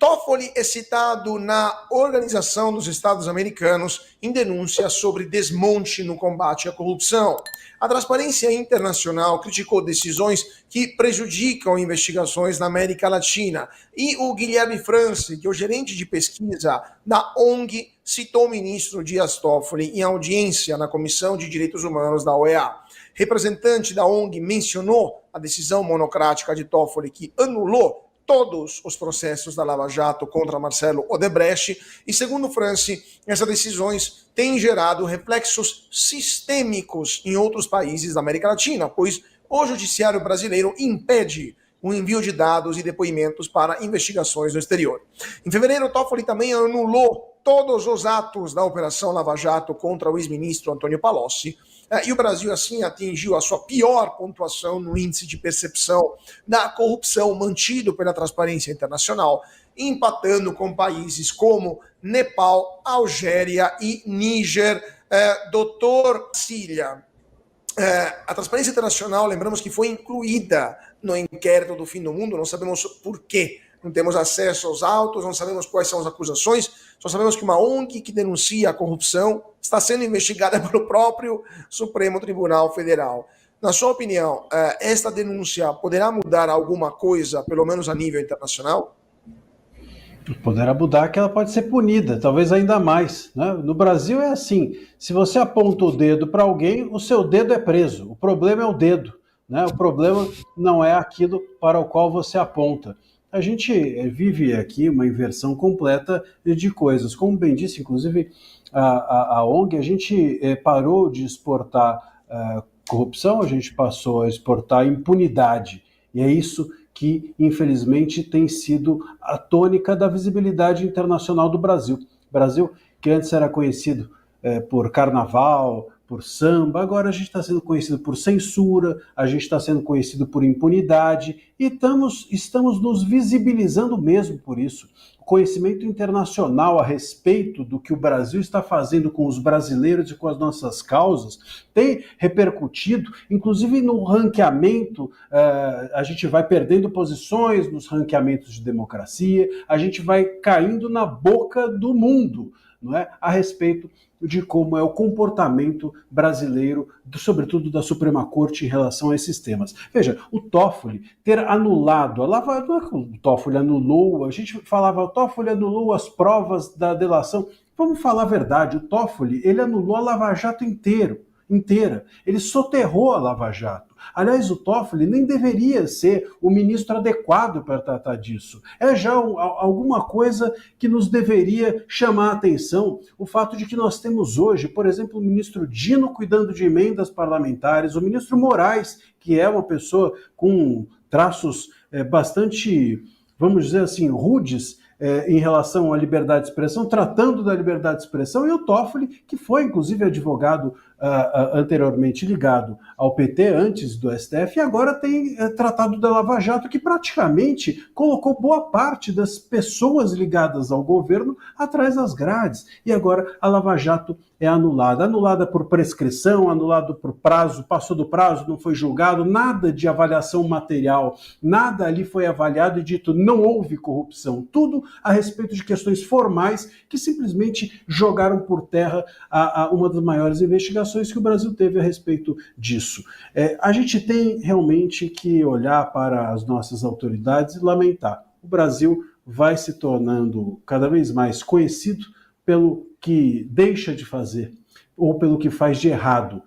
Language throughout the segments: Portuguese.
Toffoli é citado na Organização dos Estados Americanos em denúncia sobre desmonte no combate à corrupção. A Transparência Internacional criticou decisões que prejudicam investigações na América Latina. E o Guilherme France, que é o gerente de pesquisa da ONG, citou o ministro Dias Toffoli em audiência na Comissão de Direitos Humanos da OEA. Representante da ONG mencionou a decisão monocrática de Toffoli que anulou todos os processos da Lava Jato contra Marcelo Odebrecht e, segundo France, essas decisões têm gerado reflexos sistêmicos em outros países da América Latina, pois o judiciário brasileiro impede o envio de dados e depoimentos para investigações no exterior. Em fevereiro, Toffoli também anulou todos os atos da Operação Lava Jato contra o ex-ministro Antônio Palocci, e o Brasil, assim, atingiu a sua pior pontuação no índice de percepção da corrupção mantido pela Transparência Internacional, empatando com países como Nepal, Algéria e Níger. Doutor Cília, a Transparência Internacional, lembramos que foi incluída no inquérito do fim do mundo, não sabemos por quê. Não temos acesso aos autos, não sabemos quais são as acusações, só sabemos que uma ONG que denuncia a corrupção está sendo investigada pelo próprio Supremo Tribunal Federal. Na sua opinião, esta denúncia poderá mudar alguma coisa, pelo menos a nível internacional? Poderá mudar que ela pode ser punida, talvez ainda mais, né? No Brasil é assim, se você aponta o dedo para alguém, o seu dedo é preso, o problema é o dedo, né? O problema não é aquilo para o qual você aponta. A gente vive aqui uma inversão completa de coisas. Como bem disse, inclusive, a ONG, a gente parou de exportar corrupção, a gente passou a exportar impunidade. E é isso que, infelizmente, tem sido a tônica da visibilidade internacional do Brasil. Brasil, que antes era conhecido por carnaval, por samba, agora a gente está sendo conhecido por censura, a gente está sendo conhecido por impunidade e estamos nos visibilizando mesmo por isso. O conhecimento internacional a respeito do que o Brasil está fazendo com os brasileiros e com as nossas causas tem repercutido, inclusive no ranqueamento, a gente vai perdendo posições nos ranqueamentos de democracia, a gente vai caindo na boca do mundo, não é? A respeito de como é o comportamento brasileiro, sobretudo da Suprema Corte em relação a esses temas. Veja, o Toffoli ter anulado a Lava Jato, não é que o Toffoli anulou, a gente falava, o Toffoli anulou as provas da delação. Vamos falar a verdade, o Toffoli, ele anulou a Lava Jato inteira. Ele soterrou a Lava Jato. Aliás, o Toffoli nem deveria ser o ministro adequado para tratar disso. É já alguma coisa que nos deveria chamar a atenção, o fato de que nós temos hoje, por exemplo, o ministro Dino cuidando de emendas parlamentares, o ministro Moraes, que é uma pessoa com traços bastante, vamos dizer assim, rudes, em relação à liberdade de expressão, tratando da liberdade de expressão, e o Toffoli, que foi inclusive advogado anteriormente ligado ao PT, antes do STF, e agora tem tratado da Lava Jato, que praticamente colocou boa parte das pessoas ligadas ao governo atrás das grades. E agora a Lava Jato é anulada por prescrição, anulado por prazo, passou do prazo, não foi julgado, nada de avaliação material, nada ali foi avaliado e dito não houve corrupção, tudo a respeito de questões formais que simplesmente jogaram por terra uma das maiores investigações que o Brasil teve a respeito disso. A gente tem realmente que olhar para as nossas autoridades e lamentar. O Brasil vai se tornando cada vez mais conhecido pelo que deixa de fazer ou pelo que faz de errado.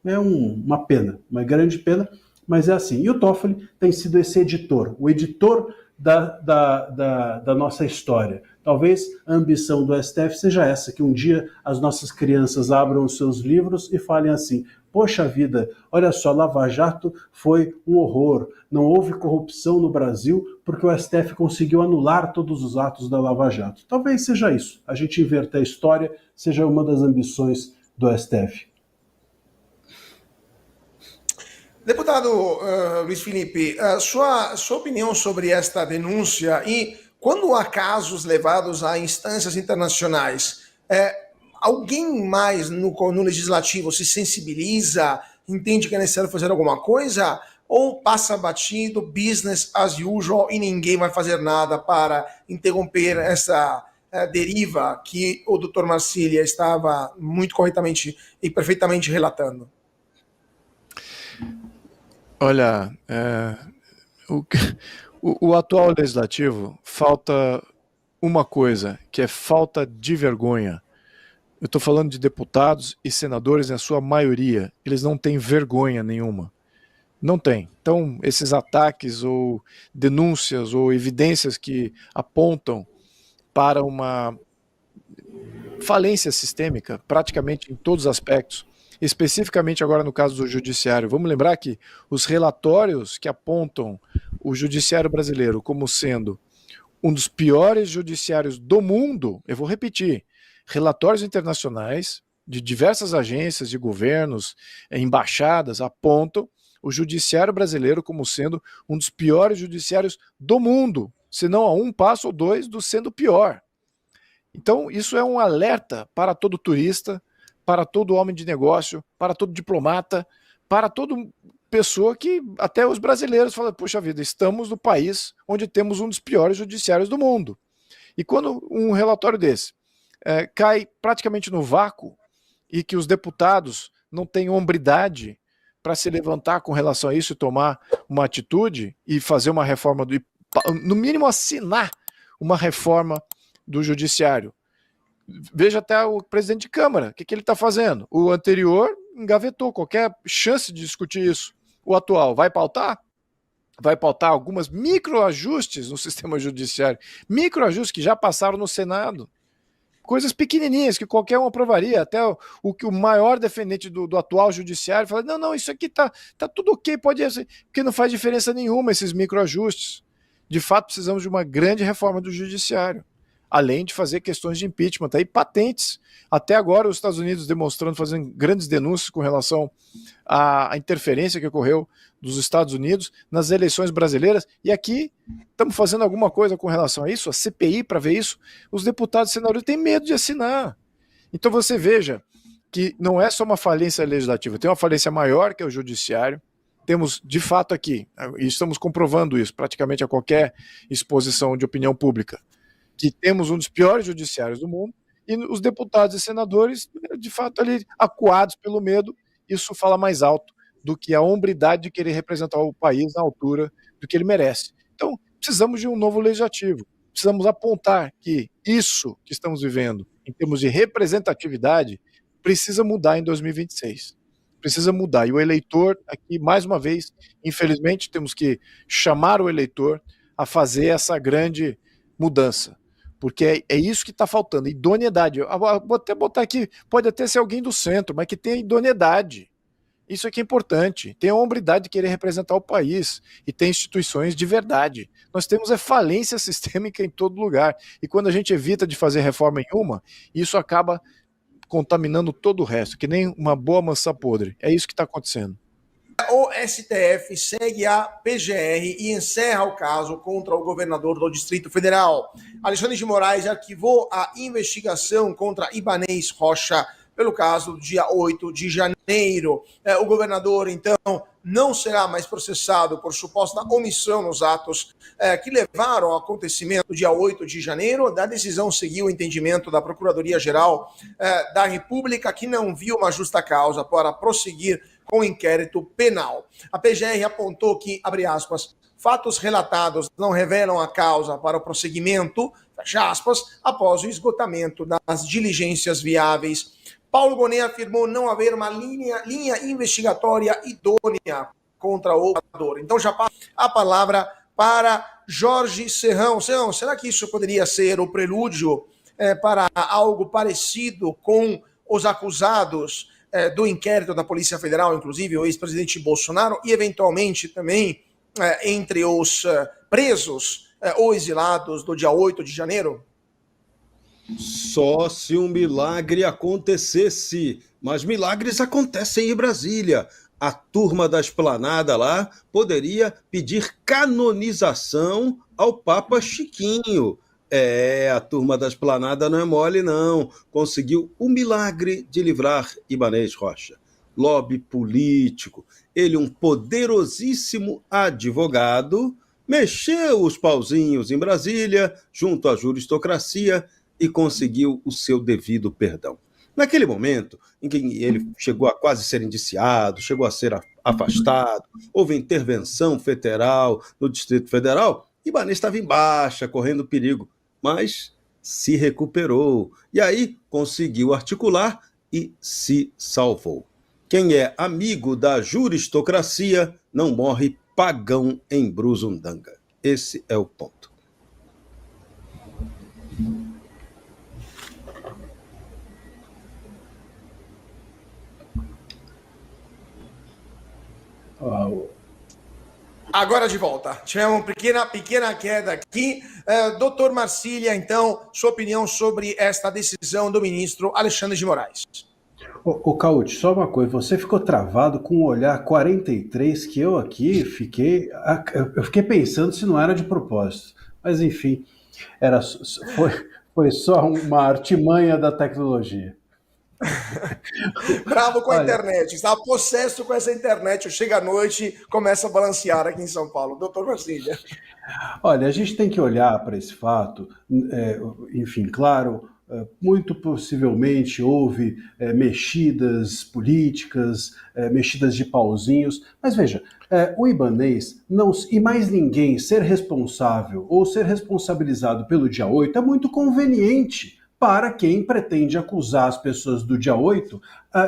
É uma pena, uma grande pena, mas é assim. E o Toffoli tem sido esse editor, o editor da nossa história. Talvez a ambição do STF seja essa, que um dia as nossas crianças abram os seus livros e falem assim, poxa vida, olha só, Lava Jato foi um horror, não houve corrupção no Brasil porque o STF conseguiu anular todos os atos da Lava Jato. Talvez seja isso, a gente inverter a história, seja uma das ambições do STF. Deputado Luiz Felipe, sua opinião sobre esta denúncia e quando há casos levados a instâncias internacionais, alguém mais no legislativo se sensibiliza, entende que é necessário fazer alguma coisa ou passa batido, business as usual, e ninguém vai fazer nada para interromper essa deriva que o Dr. Marcília estava muito corretamente e perfeitamente relatando? Olha, o atual legislativo falta uma coisa, que é falta de vergonha. Eu estou falando de deputados e senadores, na sua maioria, eles não têm vergonha nenhuma. Não tem. Então, esses ataques ou denúncias ou evidências que apontam para uma falência sistêmica, praticamente em todos os aspectos, especificamente agora no caso do judiciário. Vamos lembrar que os relatórios que apontam o judiciário brasileiro como sendo um dos piores judiciários do mundo, eu vou repetir, relatórios internacionais de diversas agências de governos, embaixadas, apontam o judiciário brasileiro como sendo um dos piores judiciários do mundo, se não a um passo ou dois do sendo pior. Então, isso é um alerta para todo turista, para todo homem de negócio, para todo diplomata, para toda pessoa que, até os brasileiros, falam, puxa vida, estamos no país onde temos um dos piores judiciários do mundo. E quando um relatório desse cai praticamente no vácuo e que os deputados não têm hombridade para se levantar com relação a isso e tomar uma atitude e fazer uma reforma, no mínimo assinar uma reforma do judiciário. Veja até o presidente de Câmara, o que ele está fazendo? O anterior engavetou qualquer chance de discutir isso. O atual vai pautar? Vai pautar algumas microajustes no sistema judiciário, microajustes que já passaram no Senado. Coisas pequenininhas que qualquer um aprovaria, até o que o maior defendente do atual judiciário fala, não, isso aqui tá tudo ok, pode ser, porque não faz diferença nenhuma esses microajustes. De fato, precisamos de uma grande reforma do judiciário, além de fazer questões de impeachment aí patentes. Até agora os Estados Unidos demonstrando, fazendo grandes denúncias com relação à interferência que ocorreu dos Estados Unidos nas eleições brasileiras, e aqui estamos fazendo alguma coisa com relação a isso, a CPI para ver isso. Os deputados e senadores têm medo de assinar. Então você veja que não é só uma falência legislativa, tem uma falência maior, que é o judiciário. Temos, de fato, aqui, e estamos comprovando isso praticamente a qualquer exposição de opinião pública, que temos um dos piores judiciários do mundo, e os deputados e senadores, de fato, ali acuados pelo medo. Isso fala mais alto do que a hombridade de querer representar o país na altura do que ele merece. Então, precisamos de um novo legislativo. Precisamos apontar que isso que estamos vivendo, em termos de representatividade, precisa mudar em 2026. Precisa mudar. E o eleitor, aqui, mais uma vez, infelizmente, temos que chamar o eleitor a fazer essa grande mudança. Porque é isso que está faltando, idoneidade. Eu vou até botar aqui, pode até ser alguém do centro, mas que tenha idoneidade. Isso aqui é importante. Tem a hombridade de querer representar o país e tem instituições de verdade. Nós temos falência sistêmica em todo lugar. E quando a gente evita de fazer reforma em uma, isso acaba contaminando todo o resto, que nem uma boa maçã podre. É isso que está acontecendo. O STF segue a PGR e encerra o caso contra o governador do Distrito Federal. Alexandre de Moraes arquivou a investigação contra Ibanez Rocha pelo caso do dia 8 de janeiro. O governador, então, não será mais processado por suposta omissão nos atos que levaram ao acontecimento do dia 8 de janeiro. Da decisão seguiu o entendimento da Procuradoria-Geral da República, que não viu uma justa causa para prosseguir com o inquérito penal. A PGR apontou que, abre aspas, fatos relatados não revelam a causa para o prosseguimento, fecha aspas, após o esgotamento das diligências viáveis. Paulo Gonet afirmou não haver uma linha investigatória idônea contra o governador. Então já passa a palavra para Jorge Serrão. Serrão, será que isso poderia ser o prelúdio para algo parecido com os acusados do inquérito da Polícia Federal, inclusive o ex-presidente Bolsonaro, e eventualmente também entre os presos ou exilados do dia 8 de janeiro? Só se um milagre acontecesse. Mas milagres acontecem em Brasília. A turma da Esplanada lá poderia pedir canonização ao Papa Chiquinho. A turma da Esplanada não é mole, não. Conseguiu o milagre de livrar Ibanez Rocha. Lobby político. ele, um poderosíssimo advogado, mexeu os pauzinhos em Brasília, junto à juristocracia, e conseguiu o seu devido perdão. Naquele momento em que ele chegou a quase ser indiciado, chegou a ser afastado, houve intervenção federal no Distrito Federal, Ibanez estava em baixa, correndo perigo, mas se recuperou. E aí conseguiu articular e se salvou. Quem é amigo da juristocracia não morre pagão em Brusundanga. Esse é o ponto. Agora de volta. Tivemos uma pequena queda aqui. Doutor Marcília, então, sua opinião sobre esta decisão do ministro Alexandre de Moraes. Ô Cauti, só uma coisa, você ficou travado com o olhar 43 que eu aqui eu fiquei pensando se não era de propósito. Mas enfim, foi só uma artimanha da tecnologia. Bravo com a internet, estava possesso com essa internet. Chega à noite, começa a balancear aqui em São Paulo. Doutor Marcília. Olha, a gente tem que olhar para esse fato, enfim, claro, muito possivelmente houve mexidas políticas, mexidas de pauzinhos, mas veja, o Ibanez e mais ninguém ser responsável ou ser responsabilizado pelo dia 8 é muito conveniente para quem pretende acusar as pessoas do dia 8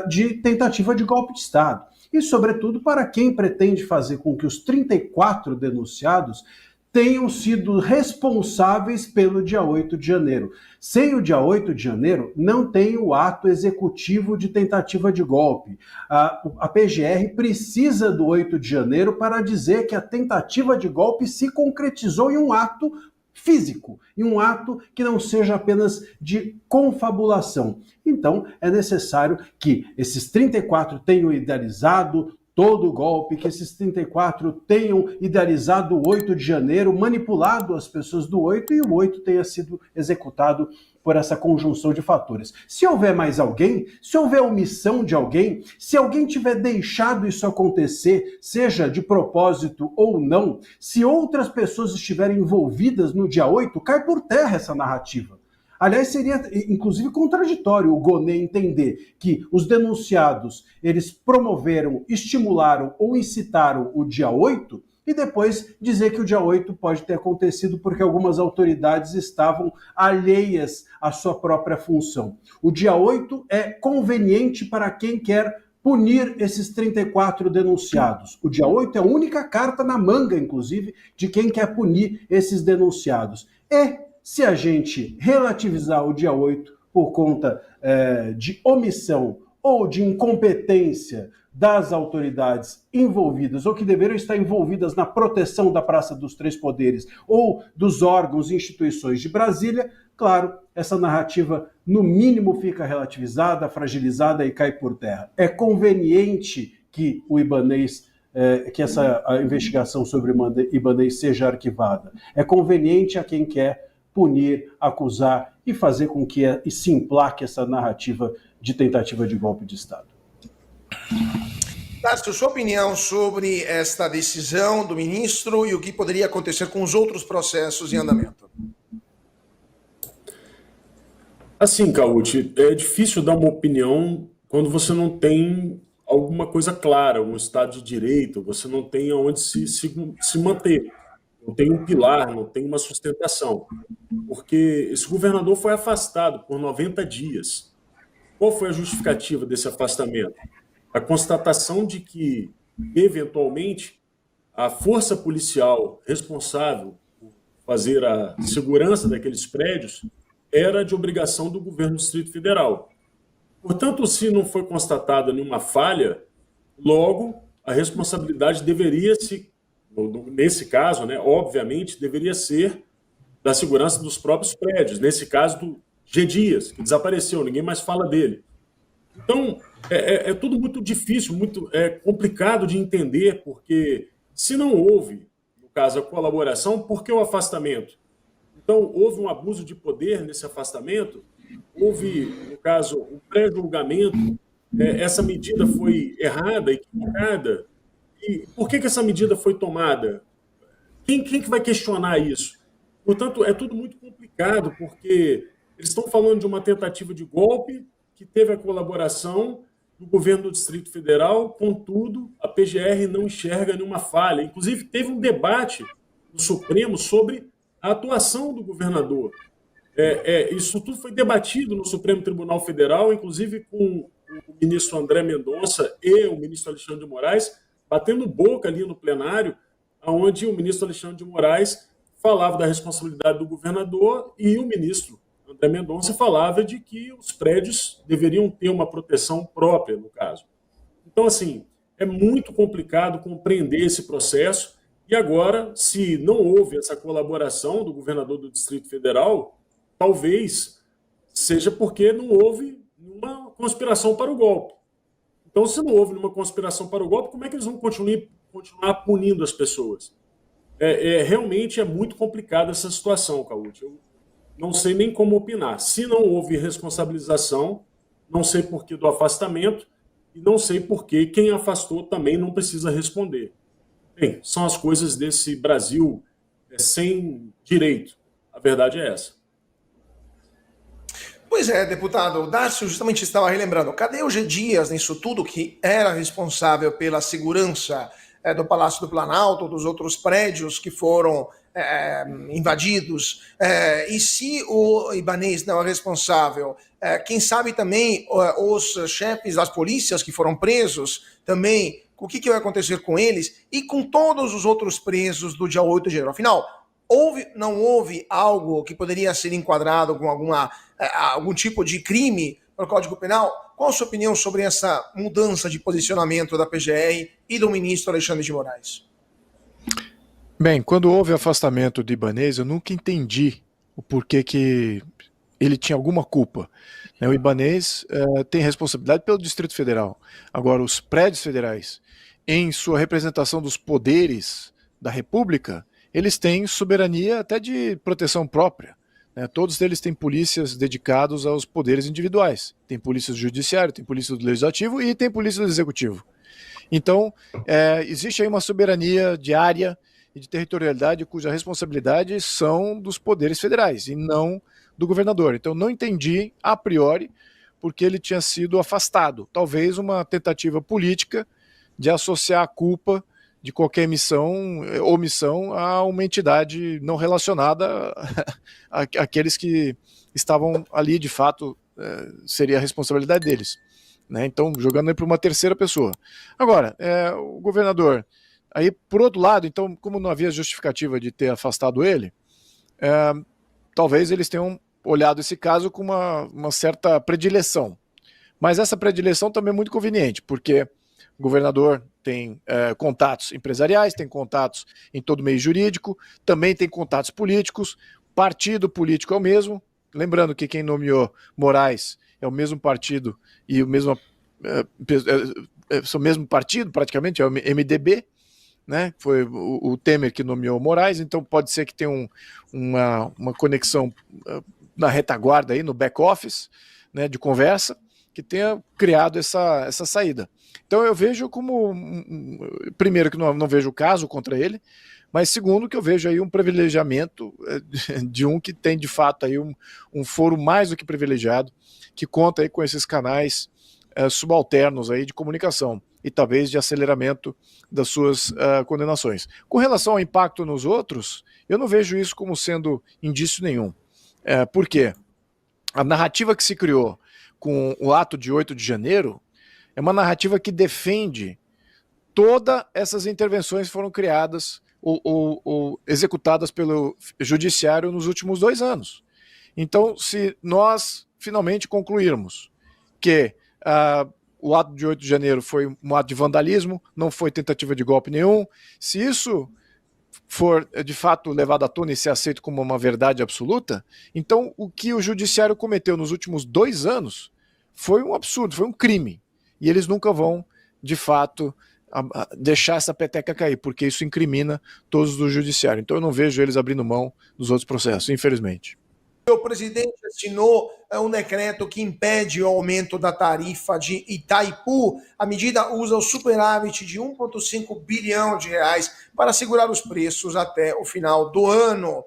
de tentativa de golpe de Estado. E, sobretudo, para quem pretende fazer com que os 34 denunciados tenham sido responsáveis pelo dia 8 de janeiro. Sem o dia 8 de janeiro, não tem o ato executivo de tentativa de golpe. A PGR precisa do 8 de janeiro para dizer que a tentativa de golpe se concretizou em um ato físico, em um ato que não seja apenas de confabulação. Então, é necessário que esses 34 tenham idealizado todo o golpe, que esses 34 tenham idealizado o 8 de janeiro, manipulado as pessoas do 8 e o 8 tenha sido executado por essa conjunção de fatores. Se houver mais alguém, se houver omissão de alguém, se alguém tiver deixado isso acontecer, seja de propósito ou não, se outras pessoas estiverem envolvidas no dia 8, cai por terra essa narrativa. Aliás, seria inclusive contraditório o Gonê entender que os denunciados, eles promoveram, estimularam ou incitaram o dia 8 e depois dizer que o dia 8 pode ter acontecido porque algumas autoridades estavam alheias à sua própria função. O dia 8 é conveniente para quem quer punir esses 34 denunciados. O dia 8 é a única carta na manga, inclusive, de quem quer punir esses denunciados. Se a gente relativizar o dia 8 por conta de omissão ou de incompetência das autoridades envolvidas ou que deveriam estar envolvidas na proteção da Praça dos Três Poderes ou dos órgãos e instituições de Brasília, claro, essa narrativa no mínimo fica relativizada, fragilizada e cai por terra. É conveniente que o Ibanez que a investigação sobre o Ibanez seja arquivada. É conveniente a quem quer punir, acusar e fazer com que se emplaque essa narrativa de tentativa de golpe de Estado. Tarso, sua opinião sobre esta decisão do ministro e o que poderia acontecer com os outros processos em andamento? Assim, Cauti, é difícil dar uma opinião quando você não tem alguma coisa clara, um Estado de Direito, você não tem onde se manter. Não tem um pilar, não tem uma sustentação. Porque esse governador foi afastado por 90 dias. Qual foi a justificativa desse afastamento? A constatação de que, eventualmente, a força policial responsável por fazer a segurança daqueles prédios era de obrigação do governo do Distrito Federal. Portanto, se não foi constatada nenhuma falha, logo a responsabilidade deveria se... Nesse caso, né, obviamente, deveria ser da segurança dos próprios prédios. Nesse caso do G. Dias, que desapareceu, ninguém mais fala dele. Então, é tudo muito difícil, muito complicado de entender, porque se não houve, no caso, a colaboração, por que o afastamento? Então, houve um abuso de poder nesse afastamento, houve, no caso, um pré-julgamento, essa medida foi errada, equivocada. E por que essa medida foi tomada? Quem que vai questionar isso? Portanto, é tudo muito complicado, porque eles estão falando de uma tentativa de golpe que teve a colaboração do governo do Distrito Federal, contudo, a PGR não enxerga nenhuma falha. Inclusive, teve um debate no Supremo sobre a atuação do governador. Isso tudo foi debatido no Supremo Tribunal Federal, inclusive com o ministro André Mendonça e o ministro Alexandre de Moraes, batendo boca ali no plenário, onde o ministro Alexandre de Moraes falava da responsabilidade do governador e o ministro André Mendonça falava de que os prédios deveriam ter uma proteção própria, no caso. Então, assim, é muito complicado compreender esse processo e agora, se não houve essa colaboração do governador do Distrito Federal, talvez seja porque não houve uma conspiração para o golpe. Então, se não houve uma conspiração para o golpe, como é que eles vão continuar punindo as pessoas? Realmente é muito complicada essa situação, Cauti. Eu não sei nem como opinar. Se não houve responsabilização, não sei por que do afastamento e não sei por que quem afastou também não precisa responder. Bem, são as coisas desse Brasil sem direito. A verdade é essa. Pois é, deputado, o Darcio justamente estava relembrando, cadê o G. Dias nisso tudo, que era responsável pela segurança do Palácio do Planalto, dos outros prédios que foram invadidos, e se o Ibanez não é responsável, quem sabe também os chefes das polícias que foram presos, também, o que vai acontecer com eles e com todos os outros presos do dia 8 de janeiro? Afinal, não houve algo que poderia ser enquadrado com algum tipo de crime no Código Penal? Qual a sua opinião sobre essa mudança de posicionamento da PGR e do ministro Alexandre de Moraes? Bem, quando houve afastamento de Ibanez, eu nunca entendi o porquê que ele tinha alguma culpa. O Ibanez tem responsabilidade pelo Distrito Federal. Agora, os prédios federais, em sua representação dos poderes da República, eles têm soberania até de proteção própria. Todos eles têm polícias dedicados aos poderes individuais. Tem polícia do judiciário, tem polícia do legislativo e tem polícia do executivo. Então, existe aí uma soberania de área e de territorialidade cuja responsabilidade são dos poderes federais e não do governador. Então, não entendi, a priori, porque ele tinha sido afastado. Talvez uma tentativa política de associar a culpa de qualquer omissão a uma entidade não relacionada àqueles que estavam ali, de fato, seria a responsabilidade deles. Então, jogando aí para uma terceira pessoa. Agora, o governador, aí, por outro lado, então, como não havia justificativa de ter afastado ele, talvez eles tenham olhado esse caso com uma certa predileção. Mas essa predileção também é muito conveniente, porque o governador tem contatos empresariais, tem contatos em todo o meio jurídico, também tem contatos políticos, partido político é o mesmo, lembrando que quem nomeou Moraes é o mesmo partido e o mesmo partido praticamente, é o MDB, foi o Temer que nomeou Moraes, então pode ser que tenha uma conexão na retaguarda, aí, no back-office, de conversa, que tenha criado essa saída. Então eu vejo como, primeiro, que não vejo caso contra ele, mas segundo, que eu vejo aí um privilegiamento de um que tem de fato aí um foro mais do que privilegiado, que conta aí com esses canais subalternos aí de comunicação e talvez de aceleramento das suas condenações. Com relação ao impacto nos outros, eu não vejo isso como sendo indício nenhum. Por quê? A narrativa que se criou com o ato de 8 de janeiro é uma narrativa que defende todas essas intervenções que foram criadas ou executadas pelo judiciário nos últimos 2 anos. Então, se nós finalmente concluirmos que o ato de 8 de janeiro foi um ato de vandalismo, não foi tentativa de golpe nenhum, se isso for de fato levado à tona e ser aceito como uma verdade absoluta, então o que o judiciário cometeu nos últimos 2 anos foi um absurdo, foi um crime. E eles nunca vão, de fato, deixar essa peteca cair, porque isso incrimina todos do judiciário. Então eu não vejo eles abrindo mão dos outros processos, infelizmente. O presidente assinou um decreto que impede o aumento da tarifa de Itaipu. A medida usa o superávit de 1,5 bilhão de reais para segurar os preços até o final do ano.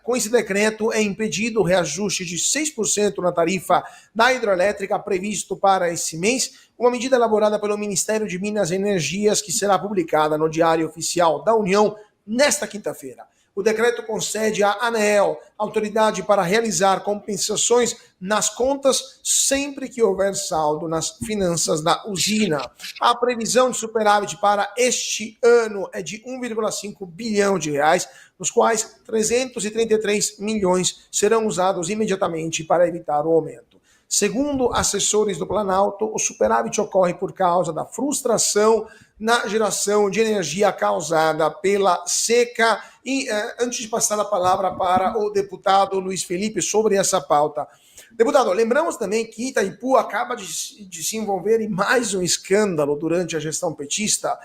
Com esse decreto, é impedido o reajuste de 6% na tarifa da hidrelétrica previsto para esse mês, uma medida elaborada pelo Ministério de Minas e Energias, que será publicada no Diário Oficial da União nesta quinta-feira. O decreto concede à ANEEL autoridade para realizar compensações nas contas sempre que houver saldo nas finanças da usina. A previsão de superávit para este ano é de 1,5 bilhão de reais, dos quais 333 milhões serão usados imediatamente para evitar o aumento. Segundo assessores do Planalto, o superávit ocorre por causa da frustração na geração de energia causada pela seca. E antes de passar a palavra para o deputado Luiz Felipe sobre essa pauta. Deputado, lembramos também que Itaipu acaba de se envolver em mais um escândalo durante a gestão petista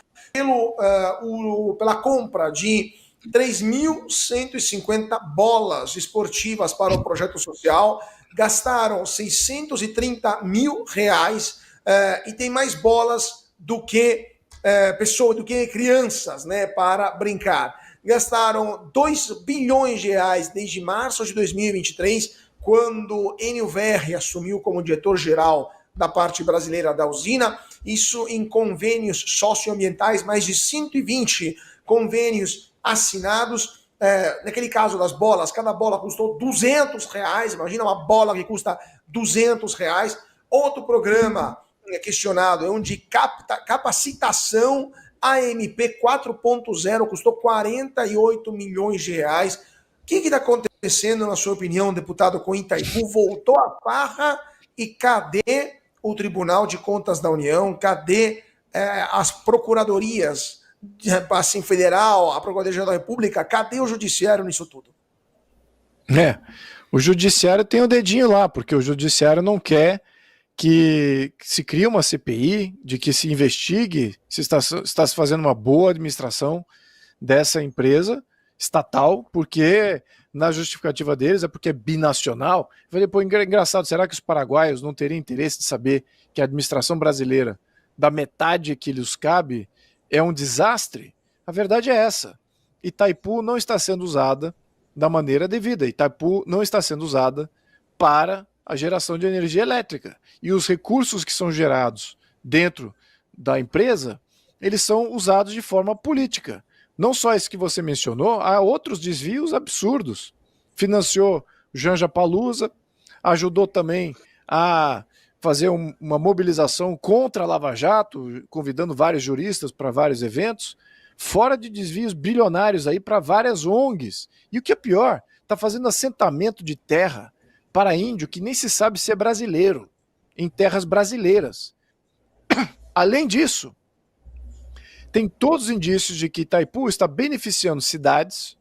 pela compra de 3.150 bolas esportivas para o projeto social, gastaram 630 mil reais e tem mais bolas do que crianças, né, para brincar. Gastaram 2 bilhões de reais desde março de 2023, quando Enio Verri assumiu como diretor-geral da parte brasileira da usina, isso em convênios socioambientais, mais de 120 convênios assinados. Naquele caso das bolas, cada bola custou 200 reais, imagina uma bola que custa 200 reais. Outro programa questionado é um de capacitação AMP 4.0, custou 48 milhões de reais. O que está acontecendo, na sua opinião, deputado, com Itaipu? Voltou a farra e cadê o Tribunal de Contas da União? Cadê as procuradorias, assim, federal, a Procuradoria da República? Cadê o judiciário nisso tudo? O judiciário tem o dedinho lá, porque o judiciário não quer que se crie uma CPI, de que se investigue se está se fazendo uma boa administração dessa empresa estatal, porque na justificativa deles é porque é binacional. Eu falei, pô, engraçado, será que os paraguaios não teriam interesse de saber que a administração brasileira, da metade que lhes cabe, é um desastre? A verdade é essa. Itaipu não está sendo usada da maneira devida. Itaipu não está sendo usada para a geração de energia elétrica. E os recursos que são gerados dentro da empresa, eles são usados de forma política. Não só esse que você mencionou, há outros desvios absurdos. Financiou Janja Palusa, ajudou também a fazer uma mobilização contra a Lava Jato, convidando vários juristas para vários eventos, fora de desvios bilionários aí para várias ONGs. E o que é pior, está fazendo assentamento de terra para índio que nem se sabe se é brasileiro, em terras brasileiras. Além disso, tem todos os indícios de que Itaipu está beneficiando cidades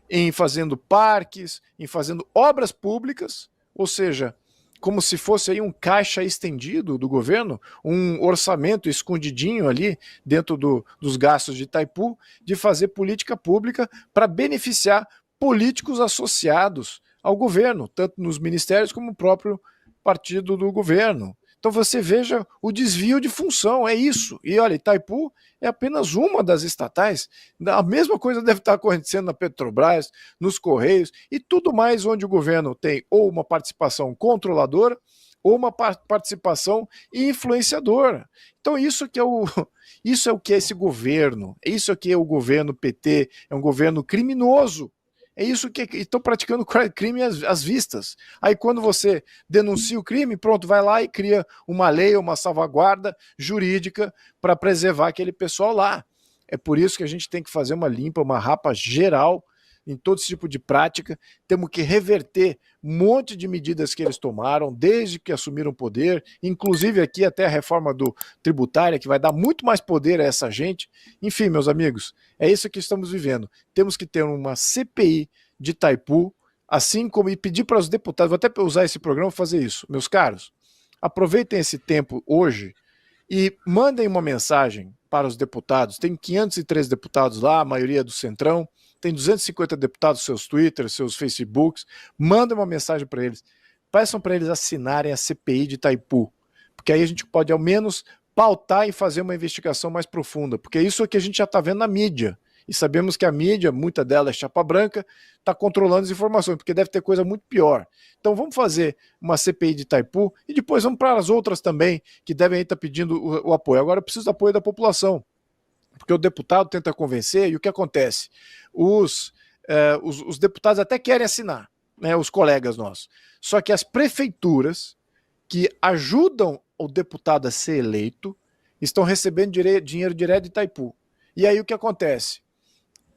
em fazendo parques, em fazendo obras públicas, ou seja, como se fosse aí um caixa estendido do governo, um orçamento escondidinho ali dentro dos gastos de Itaipu, de fazer política pública para beneficiar políticos associados ao governo, tanto nos ministérios como no próprio partido do governo. Então você veja o desvio de função, é isso. E olha, Itaipu é apenas uma das estatais. A mesma coisa deve estar acontecendo na Petrobras, nos Correios e tudo mais onde o governo tem ou uma participação controladora ou uma participação influenciadora. Então isso é o que é esse governo, isso é o que é o governo PT, é um governo criminoso. É isso que estão praticando crime às vistas. Aí quando você denuncia o crime, pronto, vai lá e cria uma lei, uma salvaguarda jurídica para preservar aquele pessoal lá. É por isso que a gente tem que fazer uma limpa, uma rapa geral em todo esse tipo de prática. Temos que reverter um monte de medidas que eles tomaram desde que assumiram o poder, inclusive aqui até a reforma tributária, que vai dar muito mais poder a essa gente. Enfim, meus amigos, é isso que estamos vivendo. Temos que ter uma CPI de Itaipu, assim como e pedir para os deputados, vou até usar esse programa para fazer isso. Meus caros, aproveitem esse tempo hoje e mandem uma mensagem para os deputados. Tem 503 deputados lá, a maioria do Centrão, tem 250 deputados, seus Twitters, seus Facebooks, mandem uma mensagem para eles, peçam para eles assinarem a CPI de Itaipu, porque aí a gente pode ao menos pautar e fazer uma investigação mais profunda, porque isso é que a gente já está vendo na mídia, e sabemos que a mídia, muita dela é chapa branca, está controlando as informações, porque deve ter coisa muito pior. Então vamos fazer uma CPI de Itaipu e depois vamos para as outras também, que devem estar pedindo o apoio. Agora precisa do apoio da população, porque o deputado tenta convencer, e o que acontece? Os deputados até querem assinar, né, os colegas nossos, só que as prefeituras que ajudam o deputado a ser eleito estão recebendo dinheiro direto de Itaipu. E aí o que acontece?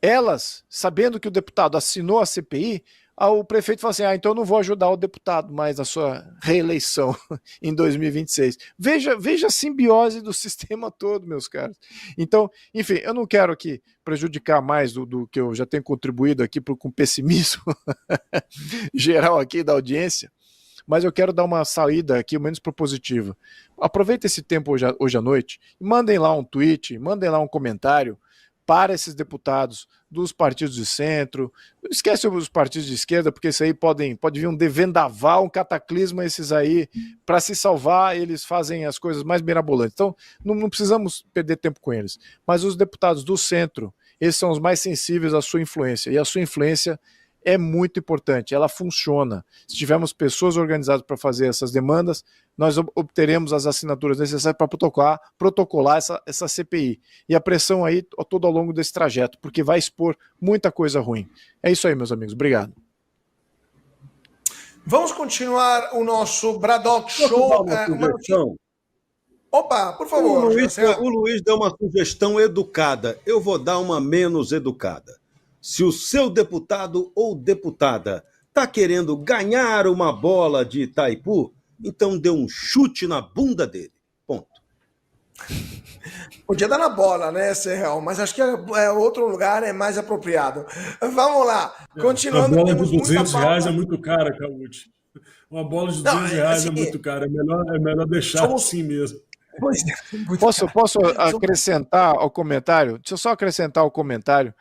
Elas, sabendo que o deputado assinou a CPI, o prefeito fala assim, então eu não vou ajudar o deputado mais na sua reeleição em 2026. Veja a simbiose do sistema todo, meus caros. Então, enfim, eu não quero aqui prejudicar mais do que eu já tenho contribuído aqui com pessimismo geral aqui da audiência, mas eu quero dar uma saída aqui, menos propositiva. Aproveita esse tempo hoje à noite, mandem lá um tweet, mandem lá um comentário para esses deputados dos partidos de centro. Esquece os partidos de esquerda, porque isso aí pode vir um vendaval, um cataclisma, esses aí, para se salvar, eles fazem as coisas mais mirabolantes. Então, não precisamos perder tempo com eles. Mas os deputados do centro, esses são os mais sensíveis à sua influência, e a sua influência é muito importante, ela funciona. Se tivermos pessoas organizadas para fazer essas demandas, nós obteremos as assinaturas necessárias para protocolar essa CPI. E a pressão aí todo ao longo desse trajeto, porque vai expor muita coisa ruim. É isso aí, meus amigos. Obrigado. Vamos continuar o nosso Braddock Show. Opa, por favor. O Luiz deu uma sugestão educada. Eu vou dar uma menos educada. Se o seu deputado ou deputada está querendo ganhar uma bola de Itaipu, então dê um chute na bunda dele. Ponto. Podia dar na bola, né, Serrão? Mas acho que outro lugar é mais apropriado. Vamos lá. Continuando. A bola de R$200 é muito cara, Caúti. Uma bola de R$200 assim, é muito cara. É melhor deixar assim mesmo. Posso acrescentar ao comentário? Deixa eu só acrescentar ao comentário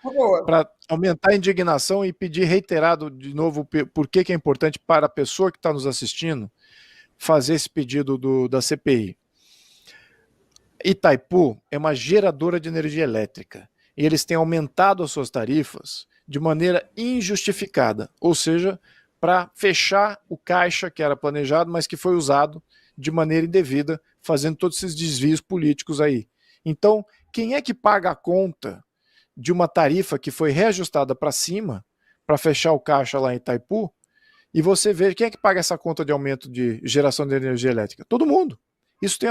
para aumentar a indignação e pedir reiterado de novo por que é importante para a pessoa que está nos assistindo fazer esse pedido da CPI. Itaipu é uma geradora de energia elétrica e eles têm aumentado as suas tarifas de maneira injustificada, ou seja, para fechar o caixa que era planejado, mas que foi usado de maneira indevida, fazendo todos esses desvios políticos aí. Então, quem é que paga a conta de uma tarifa que foi reajustada para cima, para fechar o caixa lá em Itaipu, e você vê quem é que paga essa conta de aumento de geração de energia elétrica? Todo mundo. Isso tem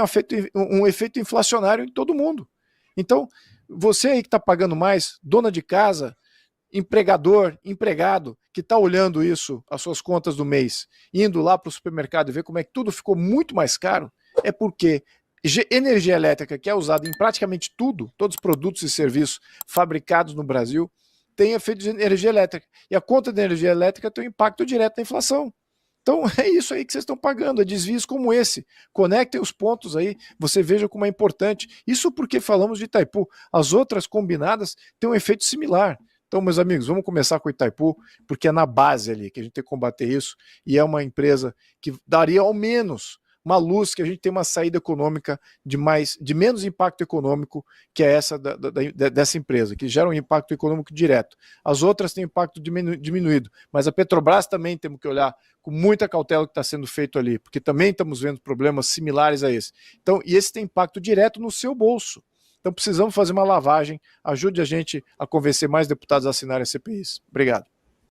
um efeito inflacionário em todo mundo. Então, você aí que está pagando mais, dona de casa, empregador, empregado, que está olhando isso, as suas contas do mês, indo lá para o supermercado e ver como é que tudo ficou muito mais caro, é porque energia elétrica, que é usada em praticamente tudo, todos os produtos e serviços fabricados no Brasil, tem efeito de energia elétrica. E a conta de energia elétrica tem um impacto direto na inflação. Então é isso aí que vocês estão pagando, é desvios como esse. Conectem os pontos aí, você veja como é importante. Isso porque falamos de Itaipu. As outras combinadas têm um efeito similar. Então, meus amigos, vamos começar com o Itaipu, porque é na base ali que a gente tem que combater isso, e é uma empresa que daria ao menos uma luz, que a gente tem uma saída econômica de menos impacto econômico, que é essa dessa empresa, que gera um impacto econômico direto. As outras têm impacto diminuído, mas a Petrobras também temos que olhar com muita cautela o que está sendo feito ali, porque também estamos vendo problemas similares a esse. Então, e esse tem impacto direto no seu bolso. Então precisamos fazer uma lavagem, ajude a gente a convencer mais deputados a assinarem as CPIs. Obrigado.